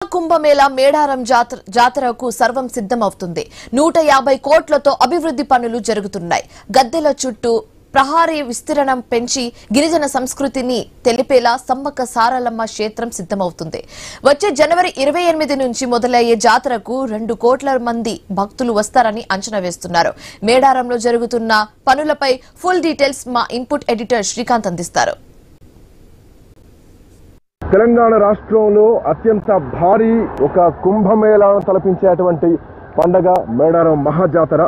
మహాకుంభమేళా మేడారం జాతరకు సర్వం సిద్ధమవుతుంది. 150 కోట్లతో అభివృద్ధి పనులు జరుగుతున్నాయి. గద్దెల చుట్టూ ప్రహారీ విస్తీర్ణం పెంచి గిరిజన సంస్కృతిని తెలిపేలా సమ్మక్క సారలమ్మ క్షేత్రం సిద్ధమవుతుంది. వచ్చే జనవరి 28 నుంచి మొదలయ్యే జాతరకు 2 కోట్ల మంది భక్తులు వస్తారని అంచనా వేస్తున్నారు. మేడారంలో జరుగుతున్న పనులపై ఫుల్ డీటెయిల్స్ మా ఇన్పుట్ ఎడిటర్ శ్రీకాంత్ అందిస్తారు. తెలంగాణ రాష్ట్రంలో అత్యంత భారీ ఒక కుంభమేళాను తలపించేటువంటి పండగ మేడారం మహాజాతర.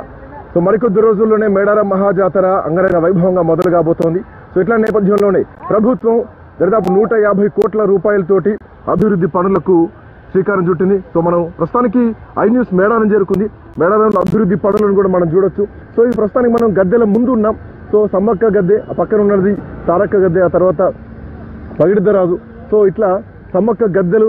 సో మరికొద్ది రోజుల్లోనే మేడారం మహాజాతర అంగరంగ వైభవంగా మొదలు కాబోతోంది. సో ఇట్లా నేపథ్యంలోనే ప్రభుత్వం దాదాపు 150 కోట్ల రూపాయలతోటి అభివృద్ధి పనులకు శ్రీకారం చుట్టింది. సో మనం ప్రస్తుతానికి ఐన్యూస్ మేడారం చేరుకుంది. మేడారంలో అభివృద్ధి పనులను కూడా మనం చూడొచ్చు. సో ఈ ప్రస్తుతానికి మనం గద్దెల ముందు ఉన్నాం. సో సమ్మక్క గద్దె, ఆ పక్కన ఉన్నది తారక్క గద్దె, ఆ తర్వాత పగిడిద్దరాజు. సో ఇట్లా సమ్మక్క గద్దెలు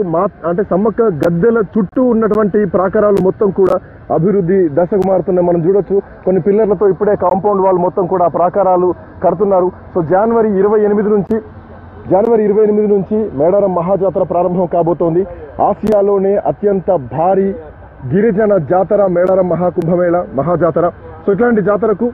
అంటే సమ్మక్క గద్దెల చుట్టూ ఉన్నటువంటి ప్రాకారాలు మొత్తం కూడా అభివృద్ధి దశకు మారుతున్నాయి. మనం చూడొచ్చు కొన్ని పిల్లర్లతో ఇప్పుడే కాంపౌండ్ వాల్ మొత్తం కూడా ప్రాకారాలు కడుతున్నారు. సో జనవరి 28 నుంచి మేడారం మహాజాతర ప్రారంభం కాబోతోంది. ఆసియాలోనే అత్యంత భారీ గిరిజన జాతర మేడారం మహాకుంభమేళ మహాజాతర. సో ఇట్లాంటి జాతరకు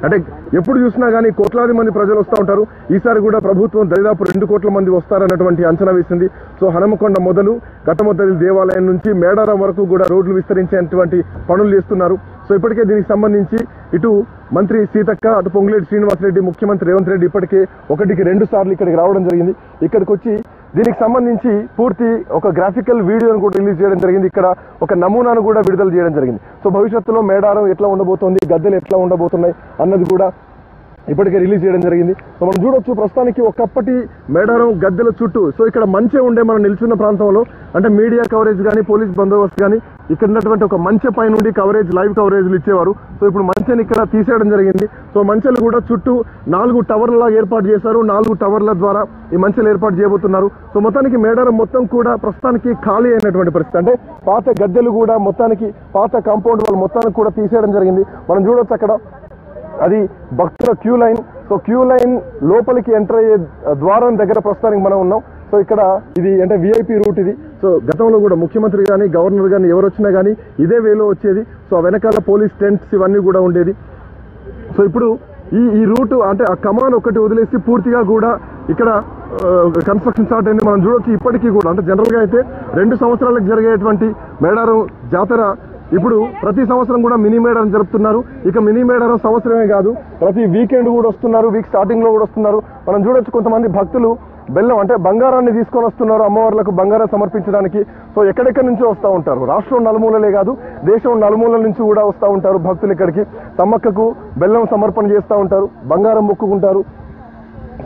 అంటే ఎప్పుడు చూసినా కానీ కోట్లాది మంది ప్రజలు వస్తూ ఉంటారు. ఈసారి కూడా ప్రభుత్వం దాదాపు 2 కోట్ల మంది వస్తారన్నటువంటి అంచనా వేసింది. సో హనుమకొండ మొదలు ఘట్టమొత్తడి దేవాలయం నుంచి మేడారం వరకు కూడా రోడ్లు విస్తరించేటువంటి పనులు చేస్తున్నారు. సో ఇప్పటికే దీనికి సంబంధించి ఇటు మంత్రి సీతక్క, అటు పొంగులేటి శ్రీనివాసరెడ్డి, ముఖ్యమంత్రి రేవంత్ రెడ్డి ఇప్పటికే 1-2 సార్లు ఇక్కడికి రావడం జరిగింది. ఇక్కడికి వచ్చి దీనికి సంబంధించి పూర్తి ఒక గ్రాఫికల్ వీడియోను కూడా రిలీజ్ చేయడం జరిగింది. ఇక్కడ ఒక నమూనాను కూడా విడుదల చేయడం జరిగింది. సో భవిష్యత్తులో మేడారం ఎట్లా ఉండబోతోంది, గద్దెలు ఎట్లా ఉండబోతున్నాయి అన్నది కూడా ఇప్పటికే రిలీజ్ చేయడం జరిగింది. సో మనం చూడొచ్చు ప్రస్తుతానికి ఒకప్పటి మేడారం గద్దెల చుట్టూ సో ఇక్కడ మంచె ఉండే మనం నిల్చున్న ప్రాంతంలో అంటే మీడియా కవరేజ్ కానీ పోలీస్ బందోబస్తు కానీ ఇక్కడ ఉన్నటువంటి ఒక మంచె పై నుండి కవరేజ్ లైవ్ కవరేజ్లు ఇచ్చేవారు. సో ఇప్పుడు మంచెని ఇక్కడ తీసేయడం జరిగింది. సో మంచెలు కూడా చుట్టూ 4 టవర్ల ఏర్పాటు చేశారు. 4 టవర్ల ద్వారా ఈ మంచెలు ఏర్పాటు చేయబోతున్నారు. సో మొత్తానికి మేడారం మొత్తం కూడా ప్రస్తుతానికి ఖాళీ అయినటువంటి పరిస్థితి. అంటే పాత గద్దెలు కూడా మొత్తానికి పాత కాంపౌండ్ వాళ్ళు మొత్తానికి కూడా తీసేయడం జరిగింది. మనం చూడొచ్చు అక్కడ అది భక్తుల queue line. So queue line లోపలికి ఎంటర్ అయ్యే ద్వారం దగ్గర ప్రస్తుతానికి మనం ఉన్నాం. సో ఇక్కడ ఇది అంటే విఐపి రూట్ ఇది. సో గతంలో కూడా ముఖ్యమంత్రి కానీ గవర్నర్ కానీ ఎవరు వచ్చినా కానీ ఇదే వేలో వచ్చేది. సో వెనకాల పోలీస్ టెంట్స్ ఇవన్నీ కూడా ఉండేది. సో ఇప్పుడు ఈ రూట్ అంటే ఆ కమాన్ ఒకటి వదిలేసి పూర్తిగా కూడా ఇక్కడ కన్స్ట్రక్షన్ స్టార్ట్ అయింది. మనం చూడొచ్చు ఇప్పటికీ కూడా అంటే జనరల్గా అయితే 2 సంవత్సరాలకు జరిగేటువంటి మేడారం జాతర ఇప్పుడు ప్రతి సంవత్సరం కూడా మినీ మేడారం జరుపుతున్నారు. ఇక మినీ మేడారం సంవత్సరమే కాదు ప్రతి వీకెండ్ కూడా వస్తున్నారు, వీక్ స్టార్టింగ్ లో కూడా వస్తున్నారు. మనం చూడొచ్చు కొంతమంది భక్తులు బెల్లం అంటే బంగారాన్ని తీసుకొని వస్తున్నారు అమ్మవార్లకు బంగారం సమర్పించడానికి. సో ఎక్కడెక్కడి నుంచో వస్తూ ఉంటారు. రాష్ట్రం నలుమూలలే కాదు దేశం నలుమూలల నుంచి కూడా వస్తూ ఉంటారు భక్తులు ఇక్కడికి. సమ్మక్కకు బెల్లం సమర్పణ చేస్తూ ఉంటారు, బంగారం మొక్కుకుంటారు.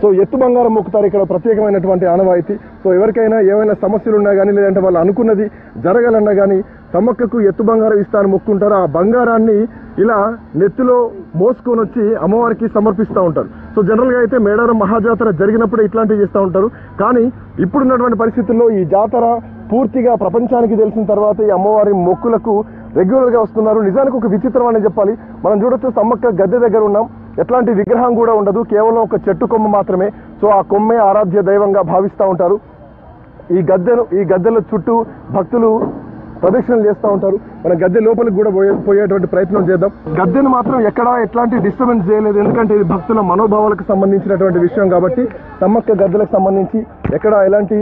సో ఎత్తు బంగారం మొక్కుతారు ఇక్కడ ప్రత్యేకమైనటువంటి ఆనవాయితీ. సో ఎవరికైనా ఏమైనా సమస్యలు ఉన్నా కానీ లేదంటే వాళ్ళు అనుకున్నది జరగాలన్నా కానీ సమ్మక్కకు ఎత్తు బంగారం ఇస్తాను మొక్కుంటారు. ఆ బంగారాన్ని ఇలా నెత్తిలో మోసుకొని వచ్చి అమ్మవారికి సమర్పిస్తూ ఉంటారు. సో జనరల్గా అయితే మేడారం మహాజాతర జరిగినప్పుడే ఇట్లాంటివి చేస్తూ ఉంటారు. కానీ ఇప్పుడున్నటువంటి పరిస్థితుల్లో ఈ జాతర పూర్తిగా ప్రపంచానికి తెలిసిన తర్వాత ఈ అమ్మవారి మొక్కులకు రెగ్యులర్గా వస్తున్నారు. నిజానికి ఒక విచిత్రం అని చెప్పాలి. మనం చూడొచ్చు సమ్మక్క గద్దె దగ్గర ఉన్నాం. ఎట్లాంటి విగ్రహం కూడా ఉండదు, కేవలం ఒక చెట్టు కొమ్మ మాత్రమే. సో ఆ కొమ్మే ఆరాధ్య దైవంగా భావిస్తూ ఉంటారు. ఈ గద్దెల చుట్టూ భక్తులు ప్రదక్షిణలు చేస్తూ ఉంటారు. మన గద్దె లోపలికి కూడా పోయేటువంటి ప్రయత్నం చేద్దాం. గద్దెను మాత్రం ఎట్లాంటి డిస్టర్బెన్స్ చేయలేదు, ఎందుకంటే ఇది భక్తుల మనోభావాలకు సంబంధించినటువంటి విషయం కాబట్టి సమ్మక్క గద్దెలకు సంబంధించి ఎక్కడ ఎలాంటి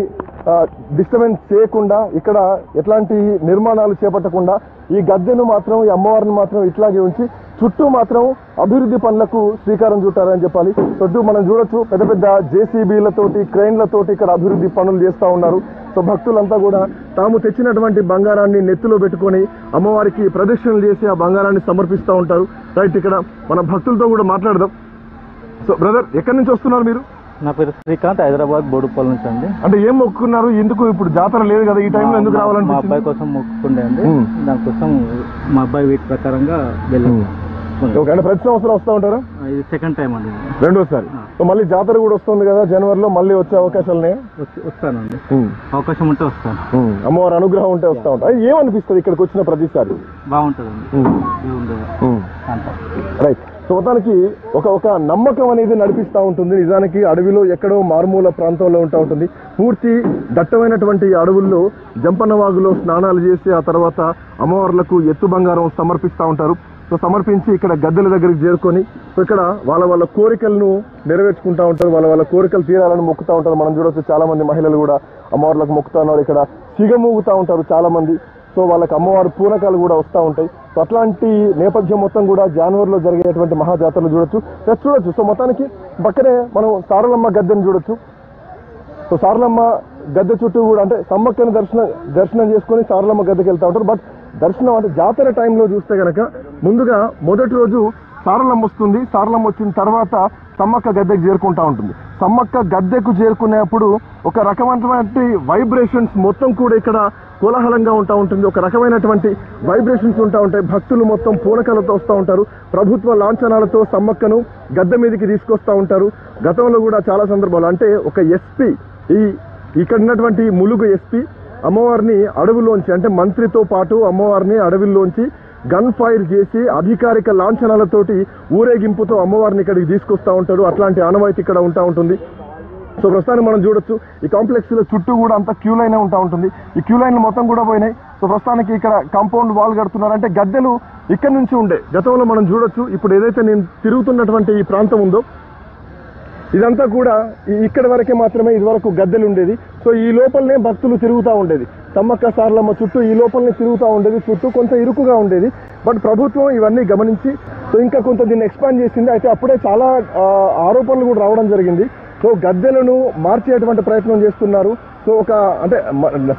డిస్టర్బెన్స్ చేయకుండా ఇక్కడ ఎట్లాంటి నిర్మాణాలు చేపట్టకుండా ఈ గద్దెను మాత్రం ఈ అమ్మవారిని మాత్రం ఇట్లాగే ఉంచి చుట్టూ మాత్రం అభివృద్ధి పనులకు శ్రీకారం చుట్టారని చెప్పాలి. చుట్టూ మనం చూడొచ్చు పెద్ద పెద్ద జేసీబీలతోటి క్రెయిన్లతోటి ఇక్కడ అభివృద్ధి పనులు చేస్తూ ఉన్నారు. సో భక్తులంతా కూడా తాము తెచ్చినటువంటి బంగారాన్ని నెత్తిలో పెట్టుకొని అమ్మవారికి ప్రదక్షిణలు చేసి ఆ బంగారాన్ని సమర్పిస్తూ ఉంటారు. రైట్, ఇక్కడ మన భక్తులతో కూడా మాట్లాడదాం. సో బ్రదర్, ఎక్కడి నుంచి వస్తున్నారు మీరు? నా పేరు శ్రీకాంత్, హైదరాబాద్ బోడుపల్లి నుంచి అండి. అంటే ఏం మొక్కుకున్నారు? ఎందుకు ఇప్పుడు జాతర లేదు కదా ఈ టైంలో ఎందుకు రావాలంటే? మా అబ్బాయి కోసం మొక్కుకుండే అండి. దానికోసం మా అబ్బాయి వీటి ప్రకారంగా వెళ్ళాము. అంటే ప్రతి సంవత్సరం వస్తూ ఉంటారా? ఇది సెకండ్ టైం అండి, రెండోసారి. మళ్ళీ జాతర కూడా వస్తుంది కదా జనవరిలో, మళ్ళీ వచ్చే అవకాశాలు వస్తానండి. అవకాశం ఉంటే వస్తాను. అమ్మవారి అనుగ్రహం ఉంటే వస్తూ ఉంటాయి. ఏమనిపిస్తుంది ఇక్కడికి వచ్చిన ప్రతిసారి? బాగుంటుందండి. రైట్, సో మొత్తానికి ఒక నమ్మకం అనేది నడిపిస్తూ ఉంటుంది. నిజానికి అడవిలో ఎక్కడో మారుమూల ప్రాంతంలో ఉంటుంది. పూర్తి దట్టమైనటువంటి అడవుల్లో జంపన్నవాగులో స్నానాలు చేసి ఆ తర్వాత అమ్మవార్లకు ఎత్తు బంగారం సమర్పిస్తూ ఉంటారు. సో సమర్పించి ఇక్కడ గద్దెల దగ్గరికి చేరుకొని సో ఇక్కడ వాళ్ళ కోరికలను నెరవేర్చుకుంటూ ఉంటారు. వాళ్ళ కోరికలు తీరాలని మొక్కుతూ ఉంటారు. మనం చూడవచ్చు చాలా మంది మహిళలు కూడా అమ్మవార్లకు మొక్కుతూ ఉన్నారు. ఇక్కడ సిగమూగుతూ ఉంటారు చాలా మంది. సో వాళ్ళకి అమ్మవారి పూనకాలు కూడా వస్తూ ఉంటాయి. సో అట్లాంటి నేపథ్యం మొత్తం కూడా జనవరిలో జరిగేటువంటి మహాజాతరలు చూడొచ్చు. సో మొత్తానికి పక్కనే మనం సారలమ్మ గద్దెని చూడొచ్చు. సో సారలమ్మ గద్దె చుట్టూ కూడా అంటే సమ్మక్కని దర్శనం చేసుకొని సారలమ్మ గద్దెకి వెళ్తూ ఉంటారు. బట్ దర్శనం అంటే జాతర టైంలో చూస్తే కనుక ముందుగా మొదటి రోజు సారలమ్మ వస్తుంది. సారలమ్మ వచ్చిన తర్వాత సమ్మక్క గద్దెకు చేరుకుంటూ ఉంటుంది. సమ్మక్క గద్దెకు చేరుకునేప్పుడు ఒక రకమైనటువంటి వైబ్రేషన్స్ మొత్తం కూడా ఇక్కడ కోలాహలంగా ఉంటుంది. ఒక రకమైనటువంటి వైబ్రేషన్స్ ఉంటాయి. భక్తులు మొత్తం పూనకాలతో వస్తూ ఉంటారు. ప్రభుత్వ లాంఛనాలతో సమ్మక్కను గద్దె మీదకి తీసుకొస్తూ ఉంటారు. గతంలో కూడా చాలా సందర్భాలు అంటే ఒక ఎస్పీ ఇక్కడ ఉన్నటువంటి ములుగు ఎస్పీ అమ్మవారిని అడవుల్లోంచి అంటే మంత్రితో పాటు అమ్మవారిని అడవుల్లోంచి గన్ ఫైర్ చేసి అధికారిక లాంఛనాలతోటి ఊరేగింపుతో అమ్మవారిని ఇక్కడికి తీసుకొస్తూ ఉంటారు. అట్లాంటి ఆనవాయితీ ఇక్కడ ఉంటుంది. సో ప్రస్తుతానికి మనం చూడొచ్చు ఈ కాంప్లెక్స్ లో చుట్టూ కూడా అంతా క్యూ లైన్ ఉంటుంది. ఈ క్యూ లైన్లు మొత్తం కూడా పోయినాయి. సో ప్రస్తుతానికి ఇక్కడ కాంపౌండ్ వాల్ కడుతున్నారు. అంటే గద్దెలు ఇక్కడ నుంచి ఉండే గతంలో మనం చూడొచ్చు. ఇప్పుడు ఏదైతే నేను తిరుగుతున్నటువంటి ఈ ప్రాంతం ఉందో ఇదంతా కూడా ఇక్కడ వరకే మాత్రమే ఇదివరకు గద్దెలు ఉండేది. సో ఈ లోపలనే భక్తులు తిరుగుతూ ఉండేది. సమ్మక్క సారలమ్మ చుట్టూ ఈ లోపలనే తిరుగుతూ ఉండేది. చుట్టూ కొంత ఇరుకుగా ఉండేది. బట్ ప్రభుత్వం ఇవన్నీ గమనించి సో ఇంకా కొంత దీన్ని ఎక్స్పాండ్ చేసింది. అయితే అప్పుడే చాలా ఆరోపణలు కూడా రావడం జరిగింది. సో గద్దెలను మార్చేటువంటి ప్రయత్నం చేస్తున్నారు. సో ఒక అంటే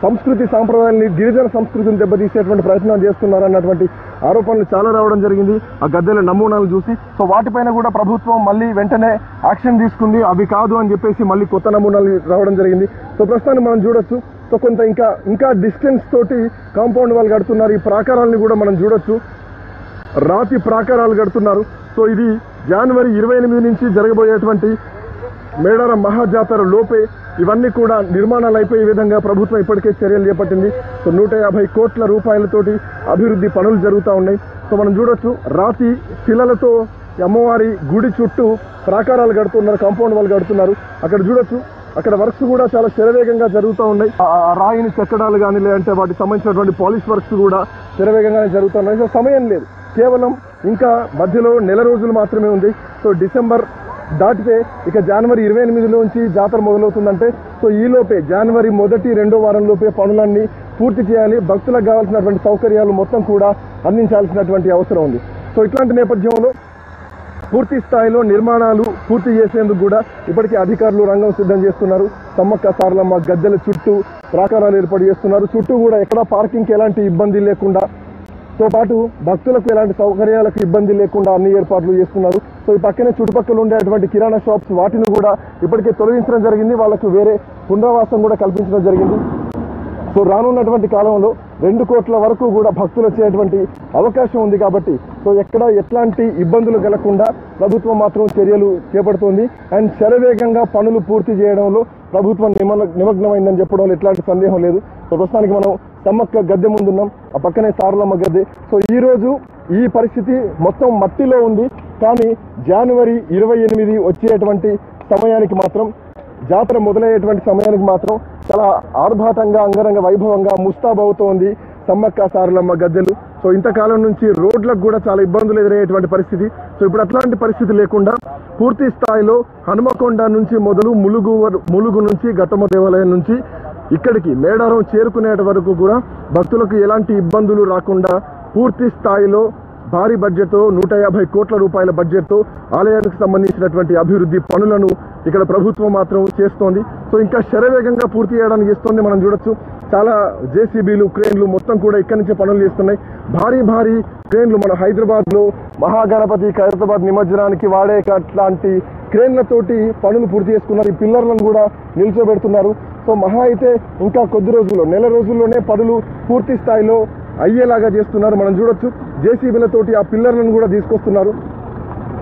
సంస్కృతి సాంప్రదాయాన్ని గిరిజన సంస్కృతిని దెబ్బతీసేటువంటి ప్రయత్నం చేస్తున్నారు అన్నటువంటి ఆరోపణలు చాలా రావడం జరిగింది ఆ గద్దెల నమూనాలు చూసి. సో వాటిపైన కూడా ప్రభుత్వం మళ్ళీ వెంటనే యాక్షన్ తీసుకుంది. అవి కాదు అని చెప్పేసి మళ్ళీ కొత్త నమూనాలు రావడం జరిగింది. సో ప్రస్తుతాన్ని మనం చూడొచ్చు. సో కొంత ఇంకా డిస్టెన్స్ తోటి కాంపౌండ్ వాళ్ళు కడుతున్నారు. ఈ ప్రాకారాలను కూడా మనం చూడొచ్చు. రాతి ప్రాకారాలు కడుతున్నారు. సో ఇది జనవరి 28 నుంచి జరగబోయేటువంటి మేడారం మహాజాతర లోపే ఇవన్నీ కూడా నిర్మాణాలు అయిపోయే విధంగా ప్రభుత్వం ఇప్పటికే చర్యలు చేపట్టింది. సో 150 కోట్ల రూపాయలతోటి అభివృద్ధి పనులు జరుగుతూ ఉన్నాయి. సో మనం చూడొచ్చు రాతి శిలలతో అమ్మవారి గుడి చుట్టూ ప్రాకారాలు కడుతున్నారు. కాంపౌండ్ వాళ్ళు కడుతున్నారు. అక్కడ చూడొచ్చు అక్కడ వర్క్స్ కూడా చాలా శరవేగంగా జరుగుతూ ఉన్నాయి. ఆ రాయిని చెక్కడాలు కానీ లేదంటే వాటికి సంబంధించినటువంటి పాలిష్ వర్క్స్ కూడా శరవేగంగానే జరుగుతున్నాయి. సో సమయం లేదు. కేవలం ఇంకా మధ్యలో నెల రోజులు మాత్రమే ఉంది. సో డిసెంబర్ దాటితే ఇక జనవరి 28 నుంచి జాతర మొదలవుతుందంటే సో ఈలోపే జనవరి 1-2 వారంలోపే పనులన్నీ పూర్తి చేయాలి. భక్తులకు కావాల్సినటువంటి సౌకర్యాలు మొత్తం కూడా అందించాల్సినటువంటి అవసరం ఉంది. సో ఇట్లాంటి నేపథ్యంలో పూర్తి స్థాయిలో నిర్మాణాలు పూర్తి చేసేందుకు కూడా ఇప్పటికే అధికారులు రంగం సిద్ధం చేస్తున్నారు. సమ్మక్క సారలమ్మ గద్దెల చుట్టూ ప్రాకారాలు ఏర్పాటు చేస్తున్నారు. చుట్టూ కూడా ఎక్కడా పార్కింగ్కి ఎలాంటి ఇబ్బంది లేకుండా తో పాటు భక్తులకు ఎలాంటి సౌకర్యాలకు ఇబ్బంది లేకుండా అన్ని ఏర్పాట్లు చేస్తున్నారు. సో ఈ పక్కనే చుట్టుపక్కల ఉండేటువంటి కిరాణా షాప్స్ వాటిని కూడా ఇప్పటికే తొలగించడం జరిగింది. వాళ్ళకు వేరే పునరావాసం కూడా కల్పించడం జరిగింది. సో రానున్నటువంటి కాలంలో 2 కోట్ల వరకు కూడా భక్తులు వచ్చేటువంటి అవకాశం ఉంది. కాబట్టి సో ఎక్కడ ఎట్లాంటి ఇబ్బందులు కలగకుండా ప్రభుత్వం మాత్రం చర్యలు చేపడుతుంది. అండ్ శరవేగంగా పనులు పూర్తి చేయడంలో ప్రభుత్వం నిమగ్నమైందని చెప్పడంలో ఎట్లాంటి సందేహం లేదు. సో ప్రస్తుతానికి మనం సమ్మక్క గద్దె ముందున్నాం. ఆ పక్కనే సారలమ్మ గద్దె. సో ఈరోజు ఈ పరిస్థితి మొత్తం మట్టిలో ఉంది. కానీ జనవరి 28 వచ్చేటువంటి సమయానికి మాత్రం జాతర మొదలయ్యేటువంటి సమయానికి మాత్రం చాలా ఆర్భాటంగా అంగరంగ వైభవంగా ముస్తాబవుతోంది సమ్మక్క సారలమ్మ గద్దెలు. సో ఇంతకాలం నుంచి రోడ్లకు కూడా చాలా ఇబ్బందులు ఎదురయ్యేటువంటి పరిస్థితి. సో ఇప్పుడు అట్లాంటి పరిస్థితి లేకుండా పూర్తి స్థాయిలో హనుమకొండ నుంచి మొదలు ములుగు నుంచి గట్టమ్మ దేవాలయం నుంచి ఇక్కడికి మేడారం చేరుకునే వరకు కూడా భక్తులకు ఎలాంటి ఇబ్బందులు రాకుండా పూర్తి స్థాయిలో భారీ బడ్జెట్తో 150 కోట్ల రూపాయల బడ్జెట్తో ఆలయానికి సంబంధించినటువంటి అభివృద్ధి పనులను ఇక్కడ ప్రభుత్వం మాత్రం చేస్తోంది. సో ఇంకా శరవేగంగా పూర్తి చేయడానికి చేస్తోంది. మనం చూడొచ్చు చాలా జేసీబీలు క్రేన్లు మొత్తం కూడా ఇక్కడి నుంచే పనులు చేస్తున్నాయి. భారీ క్రేన్లు మన హైదరాబాద్లో మహాగణపతి ఖైరతాబాద్ నిమజ్జనానికి వాడే అట్లాంటి క్రేన్లతోటి పనులు పూర్తి చేసుకున్నారు. ఈ పిల్లర్లను కూడా నిల్చోబెడుతున్నారు. సో మహా అయితే ఇంకా కొద్ది రోజుల్లో నెల రోజుల్లోనే పనులు పూర్తి స్థాయిలో అయ్యేలాగా చేస్తున్నారు. మనం చూడొచ్చు జేసీబీలతోటి ఆ పిల్లర్లను కూడా తీసుకొస్తున్నారు.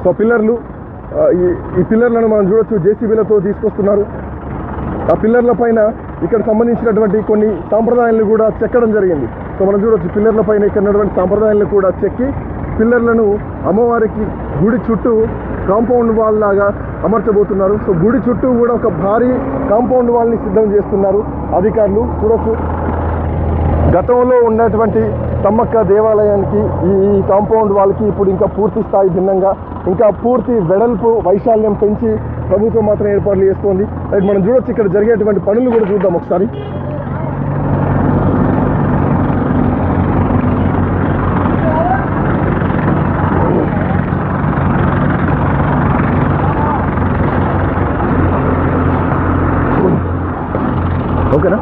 సో పిల్లర్లు ఈ పిల్లర్లను మనం చూడొచ్చు జేసీబీలతో తీసుకొస్తున్నారు. ఆ పిల్లర్ల పైన ఇక్కడ సంబంధించినటువంటి కొన్ని సాంప్రదాయాలను కూడా చెక్కడం జరిగింది. సో మనం చూడొచ్చు పిల్లర్ల పైన ఇక్కడ ఉన్నటువంటి సాంప్రదాయాలను కూడా చెక్కి పిల్లర్లను అమ్మవారికి గుడి చుట్టూ కాంపౌండ్ వాల్ లాగా అమర్చబోతున్నారు. సో గుడి చుట్టూ కూడా ఒక భారీ కాంపౌండ్ వాల్ని సిద్ధం చేస్తున్నారు అధికారులు. చూడొచ్చు, గతంలో ఉన్నటువంటి సమ్మక్క దేవాలయానికి ఈ కాంపౌండ్ వాల్కి ఇప్పుడు ఇంకా పూర్తి స్థాయి భిన్నంగా ఇంకా పూర్తి వెడల్పు వైశాల్యం పెంచి ప్రభుత్వం మాత్రం ఏర్పాట్లు చేస్తోంది. రైట్, మనం చూడొచ్చు ఇక్కడ జరిగేటువంటి పనులు కూడా చూద్దాం ఒకసారి. ఓకేనా,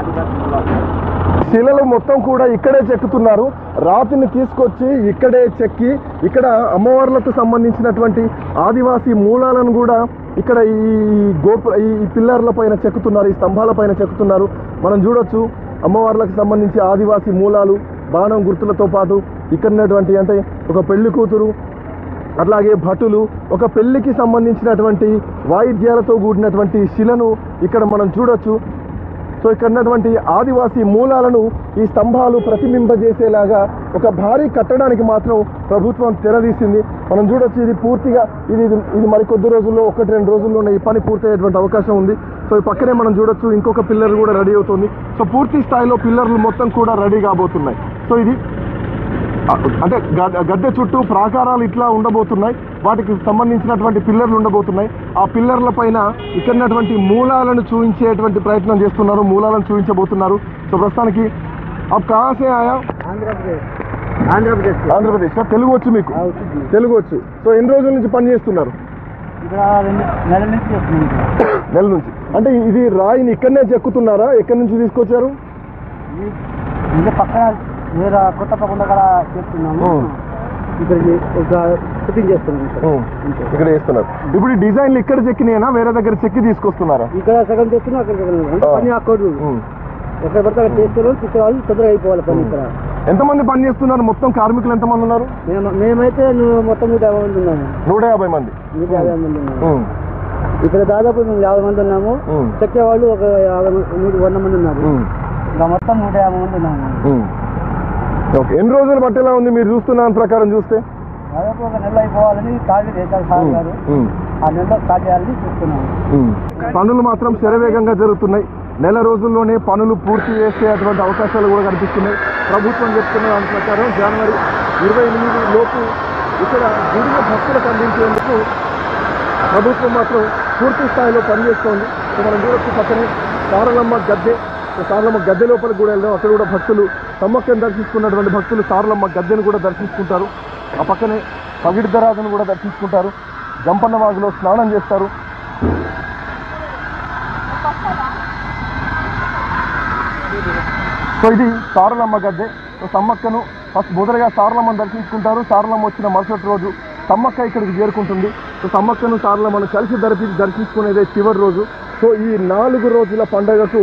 శిలలు మొత్తం కూడా ఇక్కడే చెక్కుతున్నారు. రాతిని తీసుకొచ్చి ఇక్కడే చెక్కి ఇక్కడ అమ్మవార్లకు సంబంధించినటువంటి ఆదివాసీ మూలాలను కూడా ఇక్కడ ఈ పిల్లర్ల పైన చెక్కుతున్నారు, ఈ స్తంభాల పైన చెక్కుతున్నారు. మనం చూడొచ్చు అమ్మవార్లకు సంబంధించి ఆదివాసీ మూలాలు, బాణం గుర్తులతో పాటు ఇక్కడ ఉన్నటువంటి అంటే ఒక పెళ్లి కూతురు, అట్లాగే భటులు, ఒక పెళ్లికి సంబంధించినటువంటి వాయిద్యాలతో కూడినటువంటి శిలను ఇక్కడ మనం చూడొచ్చు. సో ఇక్కడ ఉన్నటువంటి ఆదివాసీ మూలాలను ఈ స్తంభాలు ప్రతిబింబజేసేలాగా ఒక భారీ కట్టడానికి మాత్రం ప్రభుత్వం తెరదీసింది. మనం చూడొచ్చు, ఇది పూర్తిగా ఇది మరికొద్ది రోజుల్లో 1-2 రోజుల్లోనే ఈ పని పూర్తయ్యేటువంటి అవకాశం ఉంది. సో ఈ పక్కనే మనం చూడొచ్చు ఇంకొక పిల్లర్ కూడా రెడీ అవుతుంది. సో పూర్తి స్థాయిలో పిల్లర్లు మొత్తం కూడా రెడీ కాబోతున్నాయి. సో ఇది అంటే గద్దె చుట్టూ ప్రాకారాలు ఇట్లా ఉండబోతున్నాయి, వాటికి సంబంధించినటువంటి పిల్లర్లు ఉండబోతున్నాయి. ఆ పిల్లర్ల పైన ఇక్కడ ఉన్నటువంటి మూలాలను చూపించేటువంటి ప్రయత్నం చేస్తున్నారు, మూలాలను చూపించబోతున్నారు. సో ప్రస్తుతానికి అప్ కాసే ఆయా ఆంధ్రప్రదేశ్ తెలుగు వచ్చు మీకు? తెలుగు వచ్చు. సో ఎన్ని రోజుల నుంచి పని చేస్తున్నారు? నెల నుంచి. అంటే ఇది రాయిని ఇక్కడనే చెక్కుతున్నారా? ఎక్కడి నుంచి తీసుకొచ్చారు? కొత్తపకుండా చేస్తున్నాము, ఇక్కడ చేస్తున్నారు. ఇప్పుడు ఈ డిజైన్లు ఇక్కడ చెక్కినాయినా వేరే దగ్గర చెక్కి తీసుకొస్తున్నారా? ఇక్కడ సగం చేస్తున్నాం, అక్కడ పని అక్కడ ఎక్కడ పడితే అక్కడ చేస్తున్నారు, తీసుకురావాలి, తొందరగా అయిపోవాలి పని. ఇక్కడ ఎంతమంది పని చేస్తున్నారు? మొత్తం కార్మికులు ఎంతమంది ఉన్నారు? మేమైతే మొత్తం 150 మంది ఉన్నాము. 150 మంది. 150 మంది ఉన్నాము. ఇక్కడ దాదాపు మేము 50 మంది ఉన్నాము. చెక్కే వాళ్ళు ఒక 100 మంది ఉన్నారు. ఇంకా మొత్తం 150 మంది ఉన్నాము. ఓకే, ఎన్ని రోజులు పట్టేలా ఉంది మీరు చూస్తున్న ప్రకారం చూస్తే? దాదాపు ఒక నెల అయిపోవాలని టార్గెట్ చేశారు సార్ గారు. ఆ నెలలో స్టార్ట్ చేయాలని చూస్తున్నాము. పనులు మాత్రం శరవేగంగా జరుగుతున్నాయి. నెల రోజుల్లోనే పనులు పూర్తి చేసేటువంటి అవకాశాలు కూడా కనిపిస్తున్నాయి. ప్రభుత్వం చెప్తున్న దాని ప్రకారం జనవరి 28 లోపు ఇక్కడ గుడిలో భక్తులకు అందించేందుకు ప్రభుత్వం మాత్రం పూర్తి స్థాయిలో పనిచేస్తోంది. మనం చూడొచ్చు పక్కనే సారలమ్మ గద్దె. సారలమ్మ గద్దె లోపలికి కూడా వెళ్దాం. అక్కడ కూడా భక్తులు సమ్మక్కను దర్శించుకున్నటువంటి భక్తులు సారలమ్మ గద్దెను కూడా దర్శించుకుంటారు. ఆ పక్కనే పగిడిద్దరాజును కూడా దర్శించుకుంటారు. జంపన్న వాగులో స్నానం చేస్తారు. సో ఇది సారలమ్మ గద్దె. సో సమ్మక్కను ఫస్ట్ మొదలుగా సారలమ్మను దర్శించుకుంటారు. సారలమ్మ వచ్చిన మరుసటి రోజు సమ్మక్క ఇక్కడికి చేరుకుంటుంది. సో సమ్మక్కను సారలమ్మను కలిసి దర్శించుకునేదే చివరి రోజు. సో ఈ 4 రోజుల పండుగకు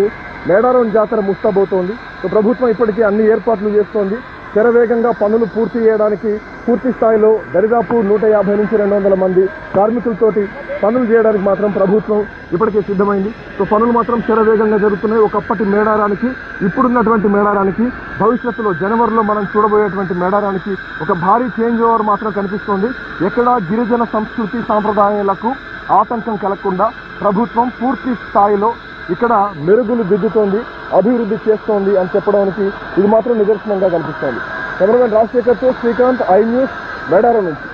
మేడారం జాతర ముస్తాబోతోంది. సో ప్రభుత్వం ఇప్పటికీ అన్ని ఏర్పాట్లు చేస్తోంది. శరవేగంగా పనులు పూర్తి చేయడానికి పూర్తి స్థాయిలో దరిదాపు 150 నుంచి 200 మంది కార్మికులతోటి పనులు చేయడానికి మాత్రం ప్రభుత్వం ఇప్పటికే సిద్ధమైంది. సో పనులు మాత్రం శరవేగంగా జరుగుతున్నాయి. ఒకప్పటి మేడారానికి ఇప్పుడున్నటువంటి మేడారానికి భవిష్యత్తులో జనవరిలో మనం చూడబోయేటువంటి మేడారానికి ఒక భారీ చేంజ్ ఓవర్ మాత్రం కనిపిస్తోంది. ఎక్కడా గిరిజన సంస్కృతి సాంప్రదాయాలకు ఆటంకం కలగకుండా ప్రభుత్వం పూర్తి స్థాయిలో ఇక్కడ మెరుగులు దిద్దుతోంది, అభివృద్ధి చేస్తోంది అని చెప్పడానికి ఇది మాత్రం నిదర్శనంగా కనిపిస్తోంది. కెమెరామెన్ రాజశేఖర్తో శ్రీకాంత్, ఐ న్యూస్, మేడారం నుంచి.